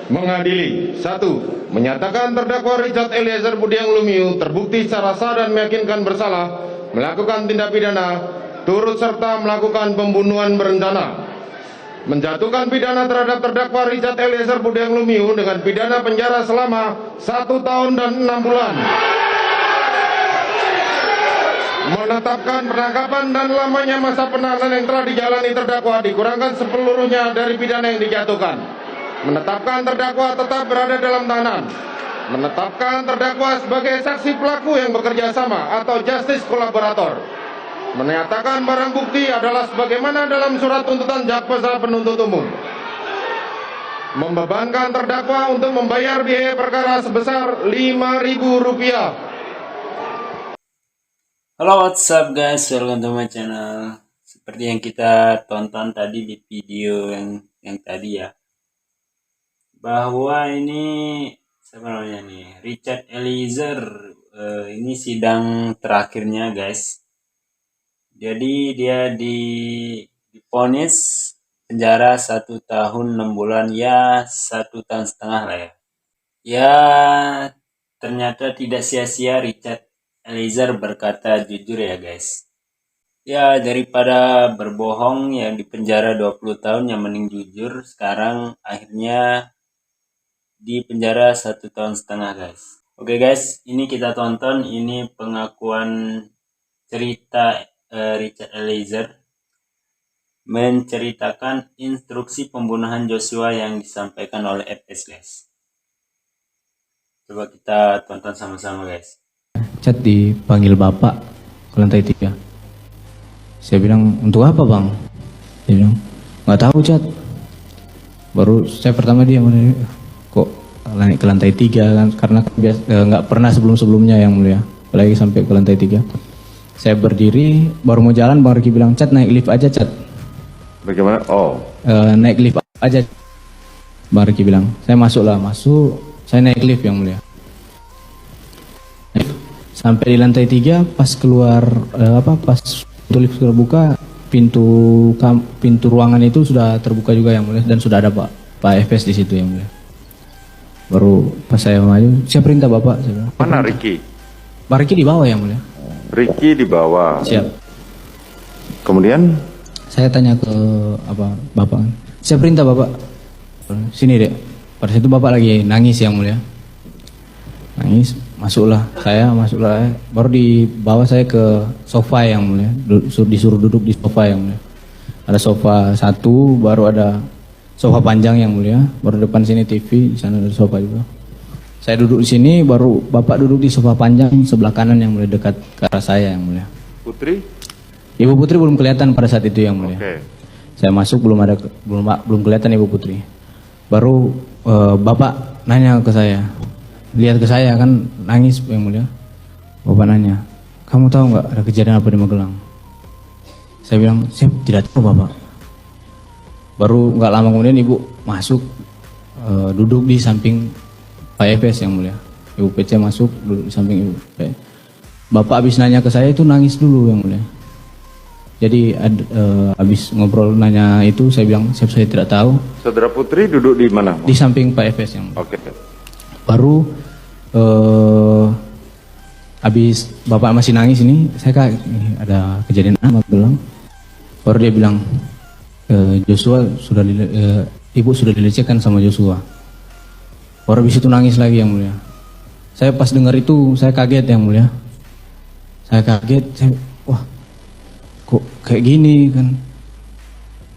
Mengadili. 1. Menyatakan terdakwa Richard Eliezer Budiang Lumiu terbukti secara sah dan meyakinkan bersalah melakukan tindak pidana turut serta melakukan pembunuhan berencana. Menjatuhkan pidana terhadap terdakwa Richard Eliezer Budiang Lumiu dengan pidana penjara selama 1 tahun dan 6 bulan. Menetapkan penangkapan dan lamanya masa penahanan yang telah dijalani terdakwa dikurangkan sepeluruhnya dari pidana yang dijatuhkan. Menetapkan terdakwa tetap berada dalam tahanan. Menetapkan terdakwa sebagai saksi pelaku yang bekerja sama atau justice kolaborator. Menyatakan barang bukti adalah sebagaimana dalam surat tuntutan jaksa penuntut umum. Membebankan terdakwa untuk membayar biaya perkara sebesar Rp5.000. Halo, what's up guys, welcome to my channel. Seperti yang kita tonton tadi di video yang tadi ya, bahwa ini siapa namanya nih, Richard Eliezer, ini sidang terakhirnya guys. Jadi dia divonis penjara 1 tahun 6 bulan, ya 1 tahun setengah lah ya. Ya ternyata tidak sia-sia Richard Eliezer berkata jujur ya guys. Ya daripada berbohong yang dipenjara 20 tahun, yang mending jujur. Sekarang akhirnya di penjara 1 tahun setengah guys. Oke guys, ini kita tonton, ini pengakuan cerita Richard Eliezer menceritakan instruksi pembunuhan Joshua yang disampaikan oleh FS guys. Coba kita tonton sama-sama guys. Chat dipanggil bapak ke lantai 3. Saya bilang, untuk apa bang? Dia bilang, nggak tahu Chat. Baru saya pertama dia kok naik ke lantai 3 kan, karena nggak pernah sebelumnya yang mulia, apalagi sampai ke lantai 3. Saya berdiri baru mau jalan, bang Riki bilang, Chat naik lift aja Chat. Bagaimana? Naik lift aja. Bang Riki bilang, saya masuk, saya naik lift yang mulia. Sampai di lantai 3, pas keluar pas lift terbuka, pintu ruangan itu sudah terbuka juga yang mulia, dan sudah ada Pak FS di situ yang mulia. Baru pas saya maju, saya perintah bapak. Saya bilang, mana Ricky? Pak Ricky di bawah yang mulia. Ricky di bawah. Siap. Kemudian Saya tanya ke bapak. Saya perintah bapak, sini dek. Pada situ bapak lagi nangis yang mulia. Nangis, masuklah. Baru dibawa saya ke sofa yang mulia. Disuruh duduk di sofa yang mulia. Ada sofa 1, baru ada sofa panjang yang mulia. Baru depan sini TV, di sana ada sofa juga. Saya duduk di sini, baru bapak duduk di sofa panjang sebelah kanan yang mulia, dekat ke arah saya yang mulia. Putri? Ibu Putri belum kelihatan pada saat itu yang mulia. Okay. Saya masuk belum kelihatan Ibu Putri. Baru bapak nanya ke saya, lihat ke saya kan nangis yang mulia. Bapak nanya, kamu tahu nggak ada kejadian apa di Magelang? Saya bilang, saya tidak tahu bapak. Baru nggak lama kemudian ibu masuk, duduk di samping Pak FS yang mulia. Ibu PC masuk, duduk di samping ibu. Bapak habis nanya ke saya itu nangis dulu yang mulia. Jadi habis ngobrol nanya itu, saya bilang saya tidak tahu. Saudara Putri duduk di mana? Di samping Pak FS yang mulia. Oke. Baru habis bapak masih nangis ini, saya ini ada kejadian apa bilang. Baru dia bilang, Joshua ibu sudah dilecehkan sama Joshua. Baru habis itu nangis lagi yang mulia. Saya pas dengar itu saya kaget yang mulia. Wah, kok kayak gini kan?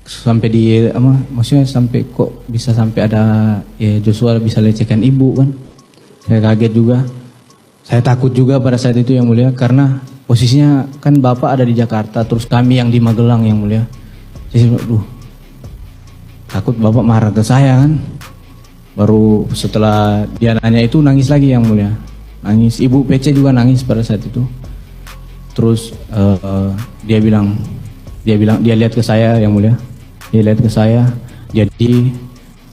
Sampai maksudnya sampai kok bisa sampai ada Joshua bisa lecehkan ibu kan? Saya kaget juga. Saya takut juga pada saat itu yang mulia, karena posisinya kan bapak ada di Jakarta, terus kami yang di Magelang yang mulia. Jadi takut bapak marah ke saya kan. Baru setelah dia nanya itu nangis lagi yang mulia. Nangis, Ibu PC juga nangis pada saat itu. Terus dia lihat ke saya yang mulia. Dia lihat ke saya, jadi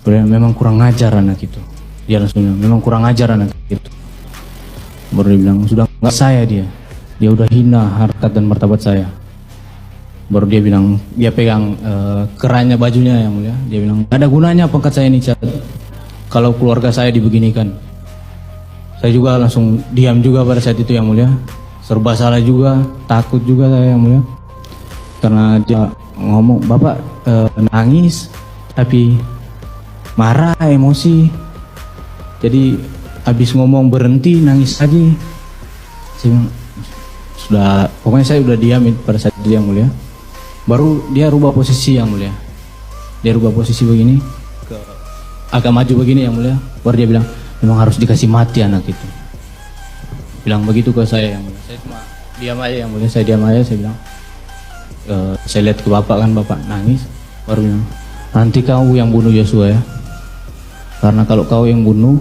memang kurang ajar anak itu. Dia langsung bilang, memang kurang ajar anak itu. Baru dia bilang, sudah nggak saya dia udah hina harkat dan martabat saya. Baru dia bilang, dia pegang kerannya bajunya yang mulia. Dia bilang, gak ada gunanya pangkat saya ini Chat. kalau keluarga saya dibeginikan. Saya juga langsung diam juga pada saat itu yang mulia. Serba salah juga, takut juga saya yang mulia. Karena dia ngomong, Bapak nangis, tapi marah, emosi. Jadi habis ngomong berhenti, nangis lagi. Saya bilang, pokoknya saya udah diam pada saat itu yang mulia. Baru dia rubah posisi yang mulia. Dia rubah posisi begini, agak maju begini yang mulia. Baru dia bilang, memang harus dikasih mati anak itu. Bilang begitu ke saya yang mulia. Saya cuma diam aja yang mulia. Saya diam aja, saya bilang, saya lihat ke bapak kan, bapak nangis. Baru bilang, nanti kau yang bunuh Joshua ya. Karena kalau kau yang bunuh,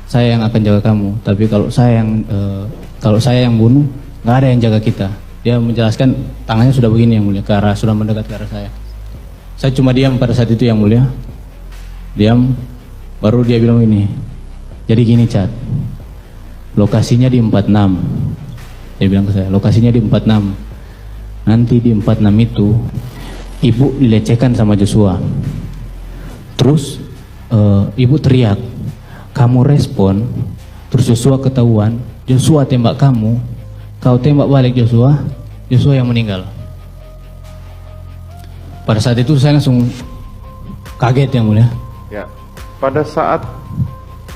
saya yang akan jaga kamu. Tapi kalau saya yang bunuh, nggak ada yang jaga kita. Dia menjelaskan tangannya sudah begini yang mulia, sudah mendekat ke arah saya. Saya cuma diam pada saat itu yang mulia. Diam, baru dia bilang ini. Jadi gini Chat, lokasinya di 46. Dia bilang ke saya, lokasinya di 46. Nanti di 46 itu ibu dilecehkan sama Joshua. Terus ibu teriak, kamu respon, terus Joshua ketahuan, Joshua tembak kamu, kau tembak balik Joshua, Joshua yang meninggal. Pada saat itu saya langsung kaget yang mulia. Ya, pada saat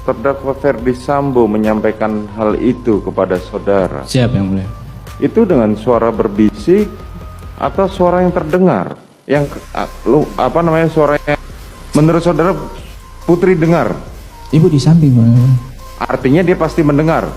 terdakwa Ferdi Sambo menyampaikan hal itu kepada saudara, Siap yang mulia. itu dengan suara berbisik atau suara yang terdengar? Yang suaranya menurut saudara Putri dengar? Ibu di samping yang mulia. Artinya dia pasti mendengar.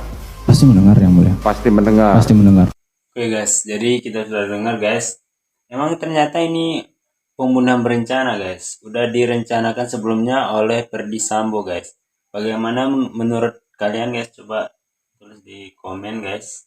Pasti mendengar yang mulia. Pasti mendengar. Pasti mendengar. Oke guys, jadi kita sudah dengar guys. Emang ternyata ini pembunuhan berencana guys. Udah direncanakan sebelumnya oleh Ferdi Sambo guys. Bagaimana menurut kalian guys? Coba tulis di komen guys.